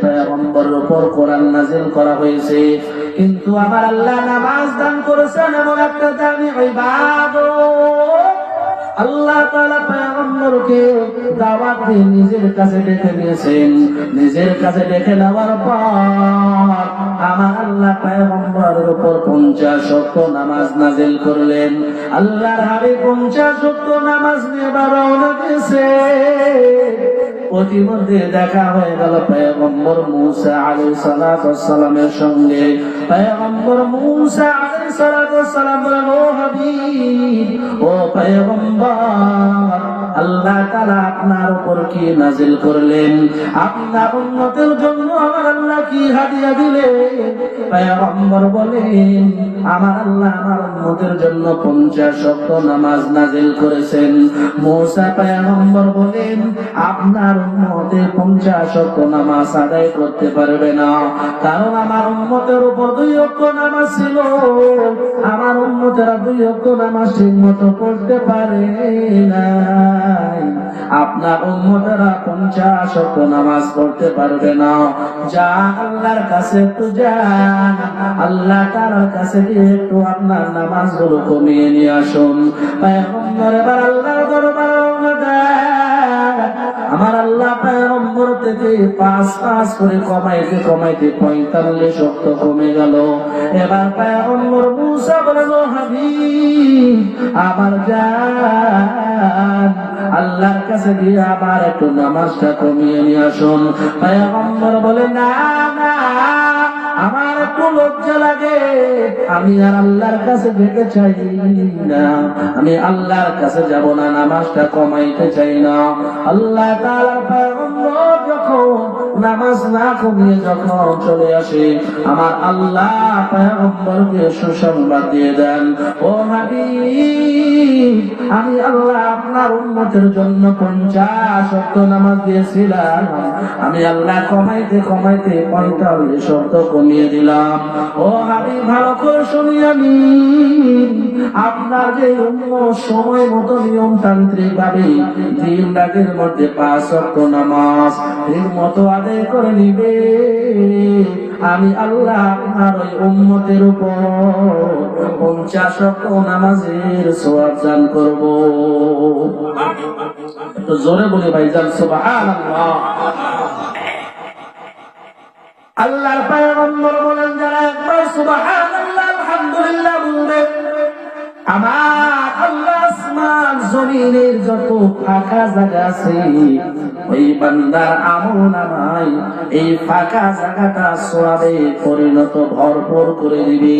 পয়গম্বরের উপর কোরআন নাযিল করা হয়েছে, কিন্তু আমার আল্লাহ নামাজ দান করেছেন এমন একটা দামি ইবাদত। আল্লাহ তাআলা পয়গম্বরকে দাওয়াত দিয়ে নিজের কাছে ডেকে নিয়েছেন। নিজের কাছে ডেকে নেওয়ার পর আমার আল্লাহ পয়গম্বরের উপর 50 ওয়াক্ত নামাজ নাযিল করলেন। আল্লাহর হাবিব 50 ওয়াক্ত নামাজ নিয়ে রওনা দিয়েছে। প্রতিমধ্যে দেখা হয়ে গেল পয়গম্বর মূসা আলাইহিস সালাতু ওয়াস সালামের সঙ্গে। পয়গম্বর মূসা আলাইহিস সালাতু ওয়াস সালাম বলেন, ও হাবিব, ও পয়গম্বর, আল্লাহ তাআলা আপনার উপর কি নাযিল করলেন? আপনার উম্মতের জন্য আমার আল্লাহ কি হাদিয়া দিলেন? পয়গম্বর বলেন, আমার আল্লাহ আমার উম্মতের জন্য 50 ওয়াক্ত নামাজ নাযিল করেছেন। মূসা পয়গম্বর বলেন, আপনার উম্মতে 50 ওয়াক্ত নামাজ আদায় করতে পারবে না, কারণ আমার উম্মতের উপর 2 ওয়াক্ত নামাজ ছিল। আমার উম্মতেরা 2 ওয়াক্ত নামাজ ঠিকমতো পড়তে পারে না। আপনার উম্মতেরা 50 ওয়াক্ত নামাজ পড়তে পারবে না। যা আল্লাহর কাছে একটু যান, আল্লাহ তাআলার কাছে গিয়ে একটু আপনার নামাজগুলো কমিয়ে নিয়ে আসুন। পয়গম্বর এবার আল্লাহর দরবারে রওনা দেন। আমার আল্লাহ পয়গম্বর থেকে 5 করে কমাইতে 45 ওয়াক্ত কমে গেল। এবার পয়গম্বর মূসা বলেন, ও হাবিব, আমার জান, আল্লাহর কাছে গিয়ে আবার একটু নামাজটা কমিয়ে নিয়ে আসুন। পয়গম্বর বলে, না না, আমার একটু লজ্জা লাগে, আমি আর আল্লাহর কাছে যেতে চাই না, আমি আল্লাহর কাছে যাব না, নামাজটা কমাইতে চাই না। আল্লাহ তাআলার পয়গম্বর যখন নামাজ না কমিয়ে যখন চলে আসে, আমার আল্লাহ পয়গম্বরকে সুসংবাদ দিয়ে দেন, ও হাবিব, আমি আল্লাহ আপনার উম্মতের জন্য 50 ওয়াক্ত নামাজ দিয়েছিলাম, আমি আল্লাহ কমাইতে 45 ওয়াক্ত কমিয়ে দিলাম। ও হাবিব, ভালো করে শুনিয়া নিন, আপনার যে উম্মত সময় মতো নিয়মতান্ত্রিক ভাবে 3 রাতের মধ্যে 5 ওয়াক্ত নামাজ ঠিক মতো আদায় করে নিবে, আমি আল্লাহ আপনার ওই উম্মতের উপর 50 ওয়াক্ত নামাজের সওয়াব দান করব। তো জোরে বলি ভাইজান সুবহানাল্লাহ। আল্লাহর পয়গম্বর বলেন, যারা একবার সুবহানাল্লাহ আলহামদুলিল্লাহ বলবে, আমার আল্লাহ আসমান জমিনের যত ফাঁকা জায়গা আছে, ওই বান্দার আমলনামায় এই ফাঁকা জায়গাটা সওয়াবে পরিণত ভরপুর করে দিবে।